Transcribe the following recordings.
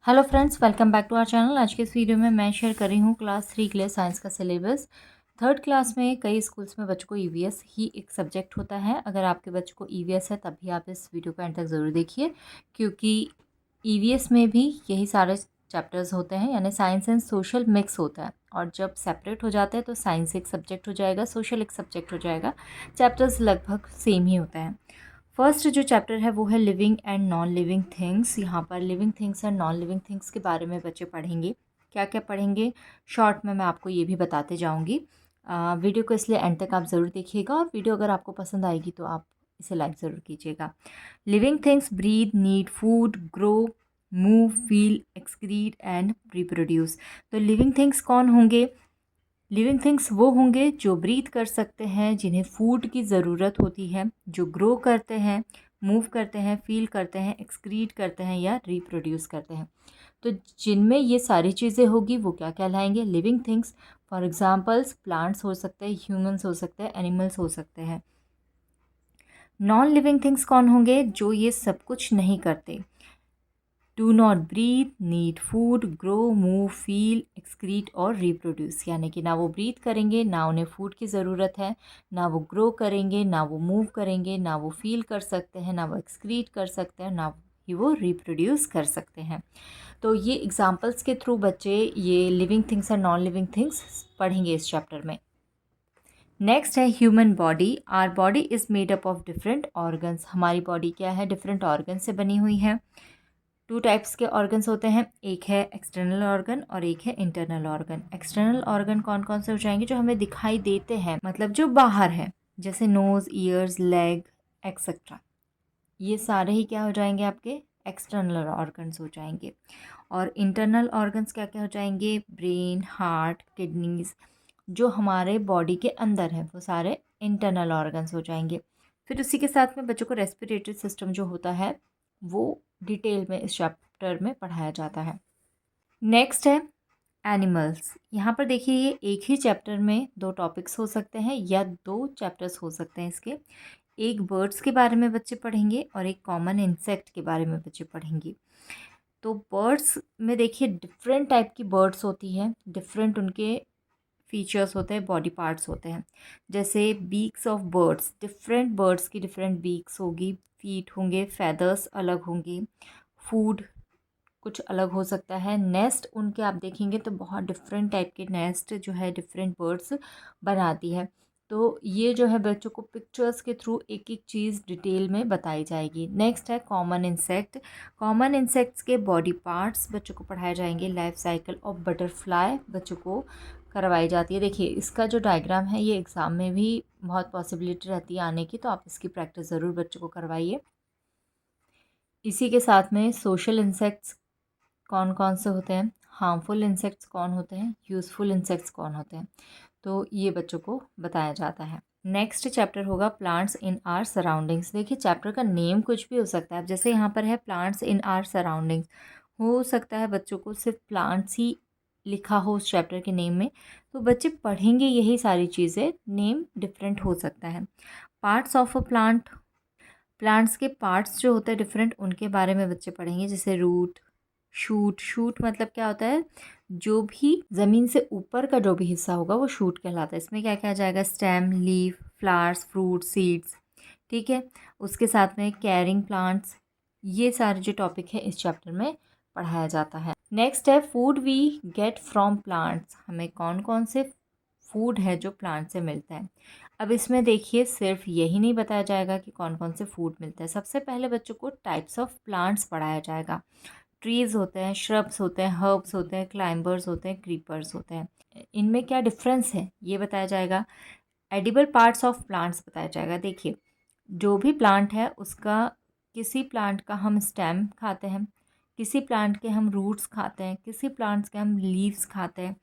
Hello friends, welcome back to our channel. आज के इस वीडियो में मैं शेयर कर रही हूँ क्लास 3 के लिए साइंस का सिलेबस। थर्ड क्लास में कई स्कूल्स में बच्चों को ईवीएस ही एक सब्जेक्ट होता है। अगर आपके बच्चों को ईवीएस है तब भी आप इस वीडियो को एंड तक ज़रूर देखिए, क्योंकि ईवीएस में भी यही सारे चैप्टर्स होते हैं, यानी साइंस एंड सोशल मिक्स होता है। और जब सेपरेट हो जाता है तो साइंस एक सब्जेक्ट हो जाएगा, सोशल एक सब्जेक्ट हो जाएगा। चैप्टर्स लगभग सेम ही होता है। फर्स्ट जो चैप्टर है वो है living and non living things. यहाँ पर living things and non living things के बारे में बच्चे पढ़ेंगे। क्या क्या पढ़ेंगे शॉर्ट में मैं आपको ये भी बताते जाऊँगी। वीडियो को इसलिए एंड तक आप ज़रूर देखिएगा, और वीडियो अगर आपको पसंद आएगी तो आप इसे लाइक ज़रूर कीजिएगा। Living things breathe, need food, grow, move, feel, excrete and reproduce. तो लिविंग थिंग्स कौन होंगे? लिविंग थिंग्स वो होंगे जो ब्रीथ कर सकते हैं, जिन्हें फूड की ज़रूरत होती है, जो ग्रो करते हैं, मूव करते हैं, फील करते हैं, एक्सक्रीट करते हैं या रिप्रोड्यूस करते हैं। तो जिनमें ये सारी चीज़ें होगी वो क्या कहलाएंगे? Living things. For examples plants हो सकते हैं, ह्यूमंस हो सकते हैं, एनिमल्स हो सकते हैं। नॉन लिविंग थिंग्स कौन होंगे? जो ये सब कुछ नहीं करते। Do not breathe, need food, grow, move, feel, excrete और रिप्रोड्यूस। यानी कि ना वो ब्रीथ करेंगे, ना उन्हें फूड की ज़रूरत है, ना वो ग्रो करेंगे, ना वो मूव करेंगे, ना वो फील कर सकते हैं, ना वो एक्सक्रीट कर सकते हैं, ना ही वो रिप्रोड्यूस कर सकते हैं। तो ये एग्जाम्पल्स के थ्रू बच्चे ये लिविंग थिंग्स और नॉन लिविंग थिंग्स पढ़ेंगे इस चैप्टर में। नेक्स्ट है human body. Our body is made up of different organs. हमारी बॉडी क्या है? डिफरेंट ऑर्गन से बनी हुई है। टू टाइप्स के ऑर्गन्स होते हैं, एक है एक्सटर्नल ऑर्गन और एक है इंटरनल ऑर्गन। एक्सटर्नल ऑर्गन कौन कौन से हो जाएंगे? जो हमें दिखाई देते हैं, मतलब जो बाहर है, जैसे नोज, ईयर्स, लेग एक्सेट्रा। ये सारे ही क्या हो जाएंगे? आपके एक्सटर्नल ऑर्गन्स हो जाएंगे। और इंटरनल ऑर्गन्स क्या क्या हो जाएंगे? Brain, heart, kidneys. जो हमारे बॉडी के अंदर है वो सारे इंटरनल ऑर्गन्स हो जाएंगे। फिर उसी के साथ में बच्चों को रेस्पिरेटरी सिस्टम जो होता है वो डिटेल में इस चैप्टर में पढ़ाया जाता है। नेक्स्ट है एनिमल्स। यहाँ पर देखिए, ये एक ही चैप्टर में दो टॉपिक्स हो सकते हैं या दो चैप्टर्स हो सकते हैं इसके। एक बर्ड्स के बारे में बच्चे पढ़ेंगे और एक कॉमन इंसेक्ट के बारे में बच्चे पढ़ेंगे। तो बर्ड्स में देखिए डिफरेंट टाइप की बर्ड्स होती हैं, डिफरेंट उनके फीचर्स होते हैं, बॉडी पार्ट्स होते हैं। जैसे beaks of birds, different birds की डिफरेंट बीक्स होगी, फीट होंगे, फेदर्स अलग होंगे, फूड कुछ अलग हो सकता है। नेस्ट उनके आप देखेंगे तो बहुत डिफरेंट टाइप के नेस्ट जो है डिफरेंट बर्ड्स बनाती है। तो ये जो है बच्चों को पिक्चर्स के थ्रू एक एक चीज़ डिटेल में बताई जाएगी। नेक्स्ट है कॉमन इंसेक्ट। कॉमन इंसेक्ट्स के बॉडी पार्ट्स बच्चों को पढ़ाए जाएंगे। लाइफ साइकिल ऑफ बटरफ्लाई बच्चों को करवाई जाती है। देखिए, इसका जो डायग्राम है ये एग्ज़ाम में भी बहुत पॉसिबिलिटी रहती है आने की, तो आप इसकी प्रैक्टिस ज़रूर बच्चों को करवाइए। इसी के साथ में सोशल इंसेक्ट्स कौन कौन से होते हैं, हार्मफुल इंसेक्ट्स कौन होते हैं, यूज़फुल इंसेक्ट्स कौन होते हैं, तो ये बच्चों को बताया जाता है। नेक्स्ट चैप्टर होगा प्लांट्स इन आर सराउंडिंग्स। देखिए, चैप्टर का नेम कुछ भी हो सकता है। अब जैसे यहाँ पर है प्लांट्स इन आर सराउंडिंग्स, हो सकता है बच्चों को सिर्फ प्लांट्स ही लिखा हो उस चैप्टर के नेम में, तो बच्चे पढ़ेंगे यही सारी चीज़ें, नेम डिफरेंट हो सकता है। Parts of a plant, plants के पार्ट्स जो होते हैं डिफरेंट, उनके बारे में बच्चे पढ़ेंगे। जैसे रूट, शूट। शूट मतलब क्या होता है? जो भी ज़मीन से ऊपर का जो भी हिस्सा होगा वो शूट कहलाता है। इसमें क्या क्या आ जाएगा? Stem, leaf, flowers, fruit, seeds. ठीक है। उसके साथ में कैरिंग प्लांट्स। ये सारे जो टॉपिक है इस चैप्टर में पढ़ाया जाता है। नेक्स्ट है food we get from plants. हमें कौन कौन से फूड है जो प्लांट से मिलता है। अब इसमें देखिए, सिर्फ यही नहीं बताया जाएगा कि कौन कौन से फूड मिलते हैं। सबसे पहले बच्चों को टाइप्स ऑफ प्लांट्स पढ़ाया जाएगा। ट्रीज़ होते हैं, श्रब्स होते हैं, हर्ब्स होते हैं, क्लाइंबर्स होते हैं, क्रीपर्स होते हैं। इनमें क्या डिफरेंस है ये बताया जाएगा। एडिबल पार्ट्स ऑफ प्लांट्स बताया जाएगा। देखिए, जो भी प्लांट है उसका, किसी प्लांट का हम स्टेम खाते हैं, किसी प्लांट के हम रूट्स खाते हैं, किसी प्लांट्स के हम लीव्स खाते हैं,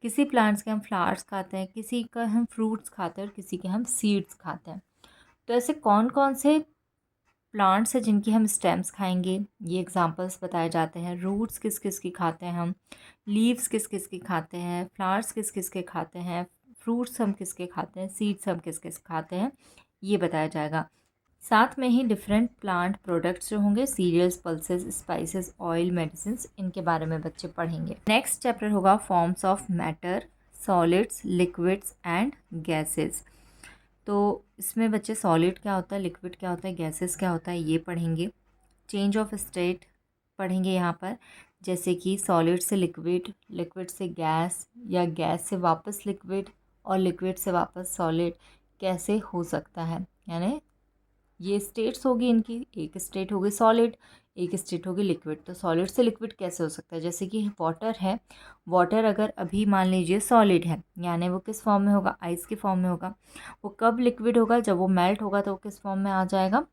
किसी प्लांट्स के हम फ्लावर्स खाते हैं, किसी का हम फ्रूट्स खाते हैं और किसी के हम सीड्स खाते हैं। तो ऐसे कौन कौन से प्लांट्स हैं जिनकी हम स्टेम्स खाएंगे, ये एग्जांपल्स बताए जाते हैं। रूट्स किस किस की खाते हैं हम, लीव्स किस किस की खाते हैं, फ्लावर्स किस किस के खाते हैं, फ्रूट्स हम किसके खाते हैं, सीड्स हम किस किस खाते हैं, ये बताया जाएगा। साथ में ही डिफरेंट प्लांट प्रोडक्ट्स जो होंगे, cereals, pulses, spices, oil, medicines, इनके बारे में बच्चे पढ़ेंगे। नेक्स्ट चैप्टर होगा forms of matter, solids, liquids and gases. तो इसमें बच्चे सॉलिड क्या होता है, लिक्विड क्या होता है, गैसेस क्या होता है, ये पढ़ेंगे। चेंज ऑफ स्टेट पढ़ेंगे यहाँ पर, जैसे कि सॉलिड से लिक्विड, लिक्विड से गैस, या गैस से वापस लिक्विड और लिक्विड से वापस सॉलिड कैसे हो सकता है। यानी ये स्टेट्स होगी इनकी, एक स्टेट होगी सॉलिड, एक स्टेट होगी लिक्विड। तो सॉलिड से लिक्विड कैसे हो सकता है, जैसे कि वाटर है, वाटर अगर अभी मान लीजिए सॉलिड है, यानी वो किस फॉर्म में होगा, आइस के फॉर्म में होगा। वो कब लिक्विड होगा, जब वो मेल्ट होगा तो वो किस फॉर्म में आ जाएगा,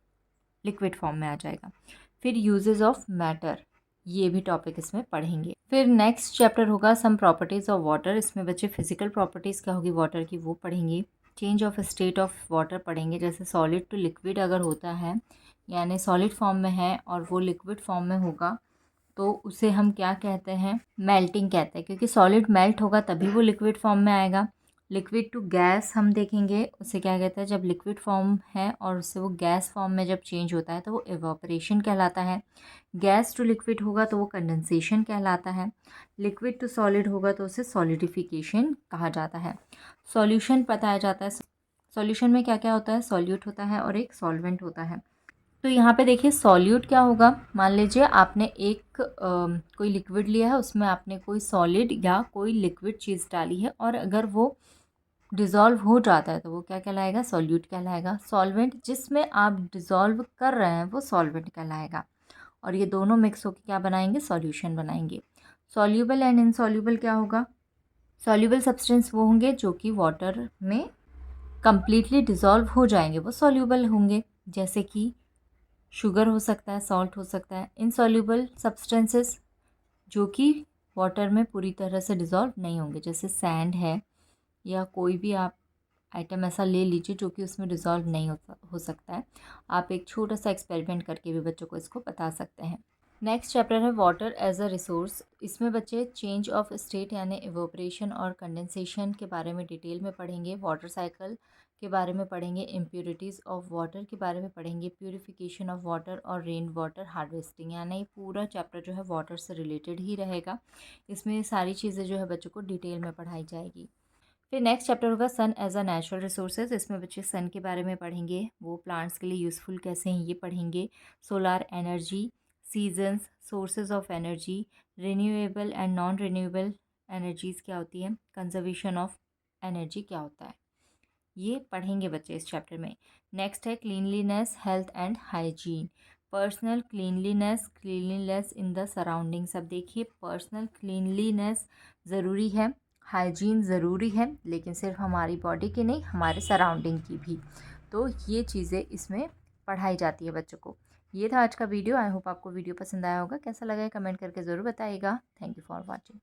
लिक्विड फॉर्म में आ जाएगा। फिर यूजेस ऑफ मैटर, ये भी टॉपिक इसमें पढ़ेंगे। फिर नेक्स्ट चैप्टर होगा सम प्रॉपर्टीज़ ऑफ वाटर। इसमें बच्चे फिजिकल प्रॉपर्टीज़ क्या होगी वाटर की वो पढ़ेंगे। Change of state of water पढ़ेंगे, जैसे सॉलिड टू लिक्विड अगर होता है, यानी सॉलिड फॉर्म में है और वो लिक्विड फॉर्म में होगा, तो उसे हम क्या कहते हैं, मेल्टिंग कहते हैं, क्योंकि सॉलिड मेल्ट होगा तभी वो लिक्विड फॉर्म में आएगा। लिक्विड टू गैस हम देखेंगे, उसे क्या कहते हैं, जब लिक्विड फॉर्म है और उससे वो गैस फॉर्म में जब चेंज होता है तो वो एवापोरेशन कहलाता है। गैस टू लिक्विड होगा तो वो कंडेंसेशन कहलाता है। लिक्विड टू सॉलिड होगा तो उसे सॉलिडिफिकेशन कहा जाता है। सॉल्यूशन बताया जाता है, सॉल्यूशन में क्या क्या होता है, सॉल्यूट होता है और एक सॉल्वेंट होता है। तो यहाँ पे देखिए सॉल्यूट क्या होगा, मान लीजिए आपने एक कोई लिक्विड लिया है, उसमें आपने कोई सॉलिड या कोई लिक्विड चीज़ डाली है और अगर वो डिज़ोल्व हो जाता है तो वो क्या कहलाएगा, सॉल्यूट कहलाएगा। सॉल्वेंट जिसमें आप डिज़ोल्व कर रहे हैं वो सॉल्वेंट कहलाएगा, और ये दोनों मिक्स होकर क्या बनाएंगे, सॉल्यूशन बनाएंगे। सॉल्यूबल एंड इनसॉल्यूबल क्या होगा, सॉल्यूबल सब्सटेंस वो होंगे जो कि वाटर में कंप्लीटली डिज़ोल्व हो जाएंगे, वो सॉल्यूबल होंगे, जैसे कि शुगर हो सकता है, सॉल्ट हो सकता है। इनसॉल्यूबल सब्सटेंसेस जो कि वाटर में पूरी तरह से डिज़ोल्व नहीं होंगे, जैसे सैंड है, या कोई भी आप आइटम ऐसा ले लीजिए जो कि उसमें डिज़ोल्व नहीं हो सकता है। आप एक छोटा सा एक्सपेरिमेंट करके भी बच्चों को इसको बता सकते हैं। नेक्स्ट चैप्टर है वाटर एज अ रिसोर्स। इसमें बच्चे चेंज ऑफ स्टेट यानी इवोपरेशन और कंडेंसेशन के बारे में डिटेल में पढ़ेंगे। वाटर साइकिल के बारे में पढ़ेंगे, इम्प्योरिटीज़ ऑफ वाटर के बारे में पढ़ेंगे, प्यूरिफिकेशन ऑफ वाटर और रेन वाटर हार्वेस्टिंग। यानी पूरा चैप्टर जो है वाटर से रिलेटेड ही रहेगा। इसमें सारी चीज़ें जो है बच्चों को डिटेल में पढ़ाई जाएगी। फिर नेक्स्ट चैप्टर होगा सन एज अ नेचुरल रिसोर्सेज। इसमें बच्चे सन के बारे में पढ़ेंगे, वो प्लांट्स के लिए यूज़फुल कैसे हैं ये पढ़ेंगे। Solar energy, seasons, sources of energy, renewable and non renewable energies क्या होती है, कंजर्वेशन ऑफ एनर्जी क्या होता है, ये पढ़ेंगे बच्चे इस चैप्टर में। नेक्स्ट है cleanliness, health and hygiene. Personal cleanliness, cleanliness in the surroundings. अब देखिए पर्सनल क्लीनलीनेस ज़रूरी है, हाइजीन ज़रूरी है, लेकिन सिर्फ हमारी बॉडी की नहीं, हमारे सराउंडिंग की भी। तो ये चीज़ें इसमें पढ़ाई जाती है बच्चों को। ये था आज का वीडियो। आई होप आपको वीडियो पसंद आया होगा। कैसा लगा है कमेंट करके ज़रूर बताइएगा। Thank you for watching.